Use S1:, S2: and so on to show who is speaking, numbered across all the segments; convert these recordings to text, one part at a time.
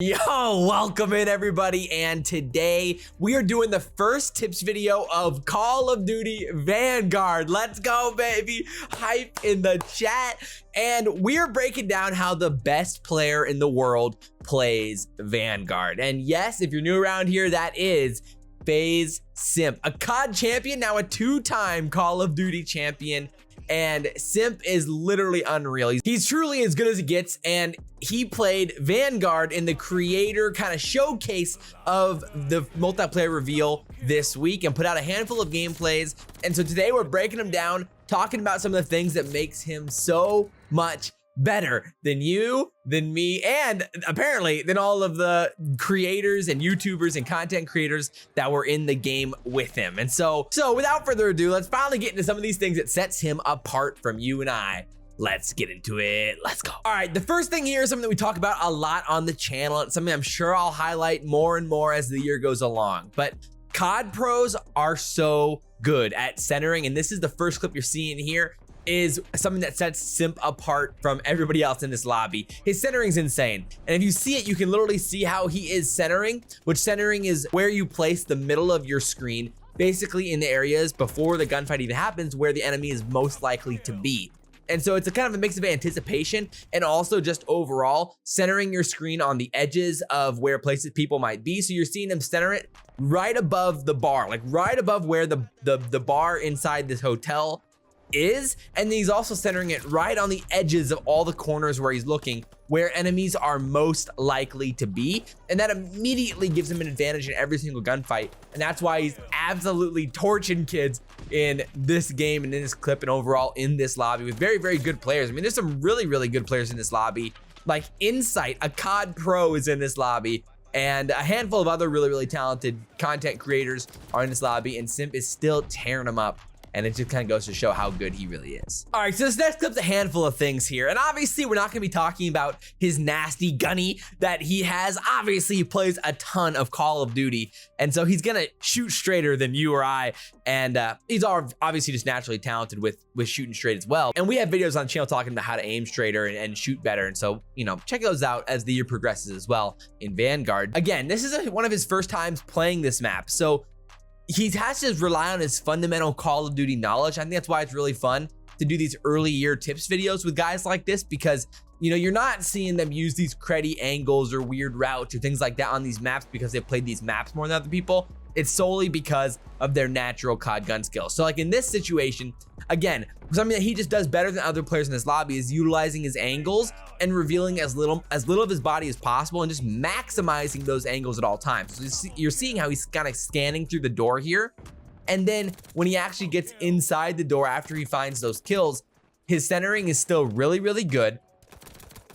S1: Yo, welcome in everybody, and today we are doing the first tips video of Call of Duty Vanguard. Let's go, baby. Hype in the chat. And we're breaking down how the best player in the world plays Vanguard. And yes, if you're new around here, that is Simp, a CoD champion, now a two-time Call of Duty champion. And Simp is literally unreal. He's truly as good as it gets, and he played Vanguard in the creator kind of showcase of the multiplayer reveal this week and put out a handful of gameplays. And so today we're breaking him down, talking about some of the things that makes him so much better than you, than me, and apparently than all of the creators and YouTubers and content creators that were in the game with him. And so without further ado, let's finally get into some of these things that sets him apart from you and I. Let's get into it. Let's go. All right, the first thing here is something that we talk about a lot on the channel. It's something I'm sure I'll highlight more and more as the year goes along. But COD pros are so good at centering, and this is the first clip you're seeing here, is something that sets Simp apart from everybody else in this lobby. His centering is insane. And if you see it, you can literally see how he is centering, which centering is where you place the middle of your screen, basically in the areas before the gunfight even happens, where the enemy is most likely to be. And so it's a kind of a mix of anticipation and also just overall centering your screen on the edges of where places people might be. So you're seeing him center it right above the bar, like right above where the bar inside this hotel is, and then he's also centering it right on the edges of all the corners where he's looking, where enemies are most likely to be, and that immediately gives him an advantage in every single gunfight. And that's why he's absolutely torching kids in this game and in this clip and overall in this lobby with very, very good players. I mean, there's some really, really good players in this lobby, like Insight, a COD pro, is in this lobby, and a handful of other really, really talented content creators are in this lobby, and Simp is still tearing them up. And it just kind of goes to show how good he really is. All right, so this next clip's a handful of things here. And obviously, we're not gonna be talking about his nasty gunny that he has. Obviously, he plays a ton of Call of Duty. And so he's gonna shoot straighter than you or I. And he's obviously just naturally talented with shooting straight as well. And we have videos on the channel talking about how to aim straighter and shoot better. And so, you know, check those out as the year progresses as well in Vanguard. Again, this is one of his first times playing this map. So he has to rely on his fundamental Call of Duty knowledge. I think that's why it's really fun to do these early year tips videos with guys like this, because, you know, you're not seeing them use these cruddy angles or weird routes or things like that on these maps because they've played these maps more than other people. It's solely because of their natural COD gun skills. So like in this situation, again, something that he just does better than other players in this lobby is utilizing his angles and revealing as little of his body as possible and just maximizing those angles at all times. So you're seeing how he's kind of scanning through the door here. And then when he actually gets inside the door after he finds those kills, his centering is still really, really good.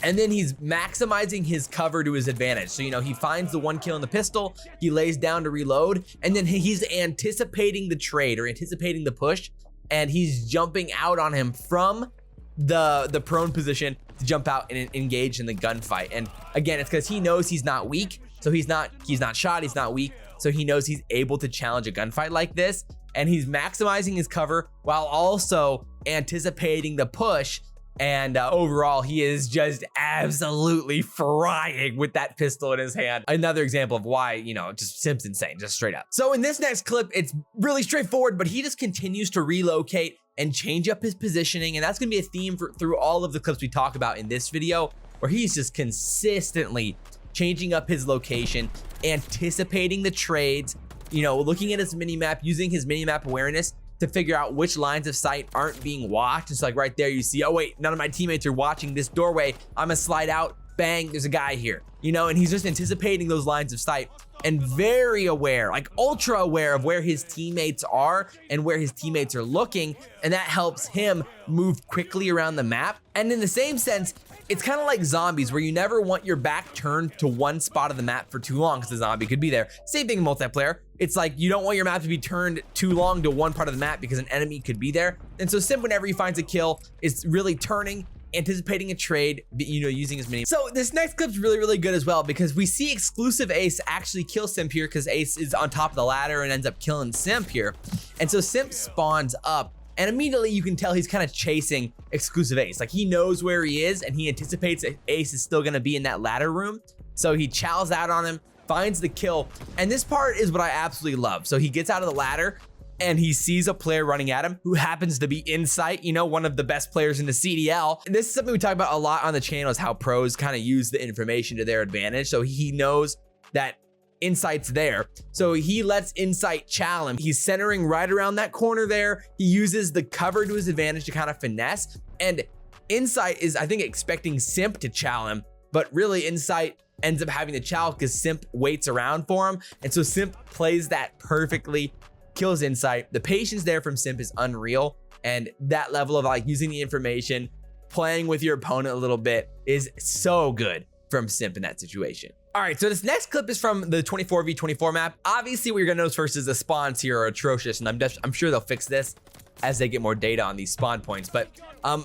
S1: And then he's maximizing his cover to his advantage. So, you know, he finds the one kill in the pistol, he lays down to reload, and then he's anticipating the trade or anticipating the push, and he's jumping out on him from the prone position to jump out and engage in the gunfight. And again, it's because he knows he's not weak. So he's not shot, he's not weak. So he knows he's able to challenge a gunfight like this. And he's maximizing his cover while also anticipating the push. And overall, he is just absolutely frying with that pistol in his hand. Another example of why, you know, just Simp's insane, just straight up. So in this next clip, it's really straightforward, but he just continues to relocate and change up his positioning. And that's gonna be a theme through all of the clips we talk about in this video, where he's just consistently changing up his location, anticipating the trades, you know, looking at his minimap, using his minimap awareness to figure out which lines of sight aren't being watched. It's like right there, you see, oh wait, none of my teammates are watching this doorway. I'm gonna slide out, bang, there's a guy here, you know, and he's just anticipating those lines of sight and very aware, like ultra aware of where his teammates are and where his teammates are looking. And that helps him move quickly around the map. And in the same sense, it's kind of like zombies, where you never want your back turned to one spot of the map for too long because the zombie could be there. Same thing in multiplayer. It's like you don't want your map to be turned too long to one part of the map because an enemy could be there. And so Simp, whenever he finds a kill, is really turning, anticipating a trade, you know, using his mini. So this next clip's really, really good as well, because we see exclusive Ace actually kill Simp here because Ace is on top of the ladder and ends up killing Simp here. And so Simp spawns up, and immediately you can tell he's kind of chasing exclusive Ace. Like he knows where he is and he anticipates that Ace is still going to be in that ladder room. So he chows out on him, finds the kill, and this part is what I absolutely love. So he gets out of the ladder and he sees a player running at him who happens to be Insight, you know, one of the best players in the CDL. And this is something we talk about a lot on the channel, is how pros kind of use the information to their advantage. So he knows that Insight's there, so he lets Insight chow him. He's centering right around that corner there. He uses the cover to his advantage to kind of finesse, and Insight is, I think, expecting Simp to chow him, but really Insight ends up having to chow because Simp waits around for him, and so Simp plays that perfectly, kills Insight. The patience there from Simp is unreal, and that level of like using the information, playing with your opponent a little bit is so good from Simp in that situation. All right, so this next clip is from the 24v24 map. Obviously, what you're gonna notice first is the spawns here are atrocious, and I'm sure they'll fix this as they get more data on these spawn points. But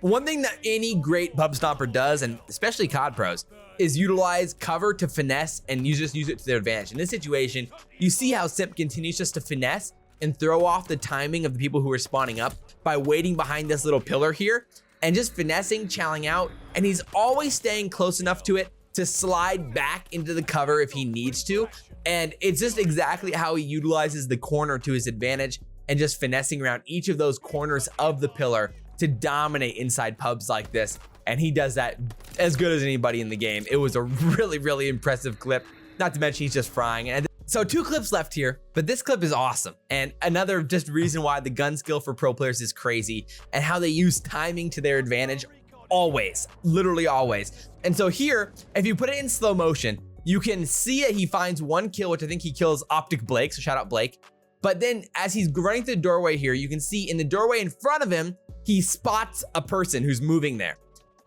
S1: one thing that any great pub stomper does, and especially COD pros, is utilize cover to finesse and use it to their advantage. In this situation, you see how Simp continues just to finesse and throw off the timing of the people who are spawning up by waiting behind this little pillar here and just finessing, chowing out, and he's always staying close enough to it to slide back into the cover if he needs to. And it's just exactly how he utilizes the corner to his advantage and just finessing around each of those corners of the pillar to dominate inside pubs like this. And he does that as good as anybody in the game. It was a really, really impressive clip. Not to mention he's just frying. And so 2 clips left here, but this clip is awesome. And another just reason why the gun skill for pro players is crazy and how they use timing to their advantage always, literally always. And so here, if you put it in slow motion, you can see that he finds 1 kill, which I think he kills Optic Blake, so shout out Blake. But then as he's running through the doorway here, you can see in the doorway in front of him, he spots a person who's moving there.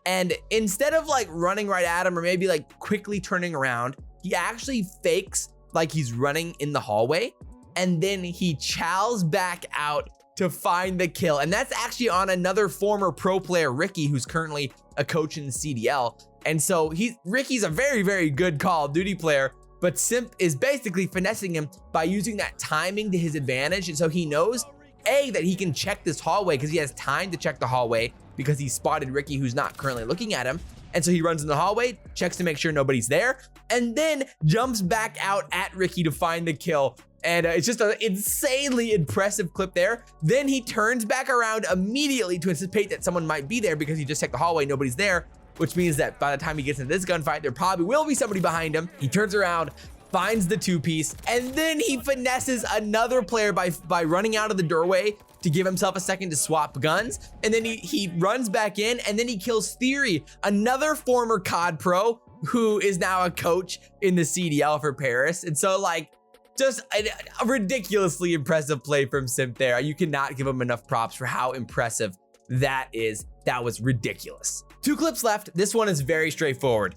S1: And instead of like running right at him or maybe like quickly turning around, he actually fakes like he's running in the hallway. And then he chows back out to find the kill. And that's actually on another former pro player, Ricky, who's currently a coach in the CDL. And so Ricky's a very, very good Call of Duty player, but Simp is basically finessing him by using that timing to his advantage. And so he knows, A, that he can check this hallway because he has time to check the hallway because he spotted Ricky, who's not currently looking at him. And so he runs in the hallway, checks to make sure nobody's there, and then jumps back out at Ricky to find the kill. And it's just an insanely impressive clip there. Then he turns back around immediately to anticipate that someone might be there because he just checked the hallway, nobody's there, which means that by the time he gets into this gunfight, there probably will be somebody behind him. He turns around, finds the 2-piece, and then he finesses another player by running out of the doorway to give himself a second to swap guns. And then he runs back in, and then he kills Theory, another former COD pro who is now a coach in the CDL for Paris. And so like, just a ridiculously impressive play from Simp there. You cannot give him enough props for how impressive that is. That was ridiculous. 2 clips left. This one is very straightforward.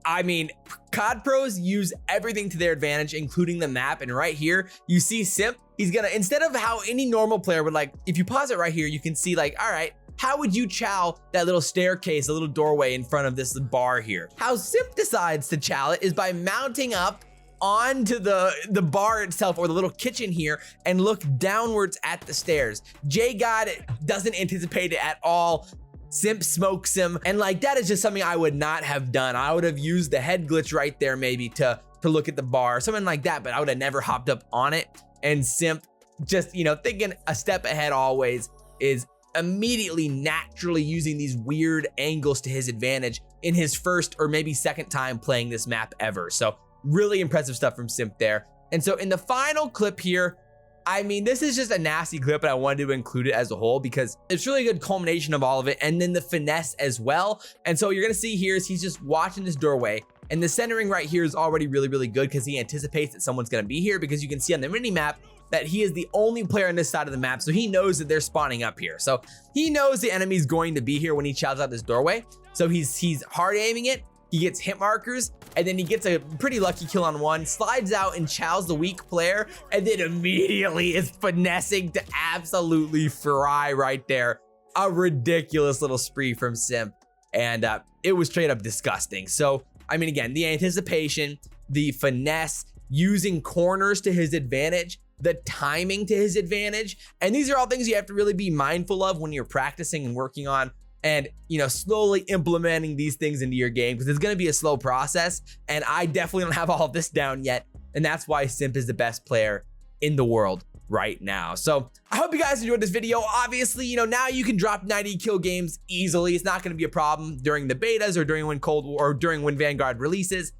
S1: I mean, COD pros use everything to their advantage, including the map. And right here, you see Simp. He's gonna, instead of how any normal player would like, if you pause it right here, you can see like, all right, how would you chow that little staircase, a little doorway in front of this bar here? How Simp decides to chow it is by mounting up onto the bar itself or the little kitchen here and look downwards at the stairs. J-God doesn't anticipate it at all. Simp smokes him, and like that is just something I would not have done. I would have used the head glitch right there maybe to look at the bar, something like that, but I would have never hopped up on it. And Simp, just, you know, thinking a step ahead always, is immediately naturally using these weird angles to his advantage in his first or maybe second time playing this map ever. So really impressive stuff from Simp there. And so in the final clip here, I mean, this is just a nasty clip, but I wanted to include it as a whole because it's really a good culmination of all of it, and then the finesse as well. And so you're gonna see here is he's just watching this doorway, and the centering right here is already really, really good because he anticipates that someone's gonna be here, because you can see on the mini map that he is the only player on this side of the map, so he knows that they're spawning up here. So he knows the enemy's going to be here when he chows out this doorway. So he's hard aiming it. He gets hit markers, and then he gets a pretty lucky kill on one, slides out and chows the weak player, and then immediately is finessing to absolutely fry right there. A ridiculous little spree from Simp, and it was straight up disgusting. So, I mean, again, the anticipation, the finesse, using corners to his advantage, the timing to his advantage, and these are all things you have to really be mindful of when you're practicing and working on and, you know, slowly implementing these things into your game, because it's going to be a slow process. And I definitely don't have all of this down yet. And that's why Simp is the best player in the world right now. So I hope you guys enjoyed this video. Obviously, you know, now you can drop 90 kill games easily. It's not going to be a problem during the betas or during when Cold War or during when Vanguard releases.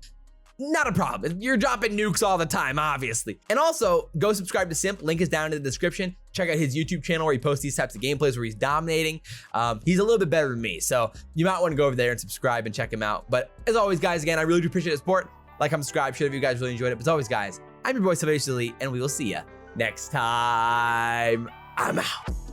S1: Not a problem. You're dropping nukes all the time, obviously. And also, go subscribe to Simp. Link is down in the description. Check out his YouTube channel where he posts these types of gameplays where he's dominating. He's a little bit better than me, so you might want to go over there and subscribe and check him out. But as always, guys, again, I really do appreciate the support. Like, comment, subscribe, share if you guys really enjoyed it. But as always, guys, I'm your boy SalvationsElite, and we will see ya next time. I'm out.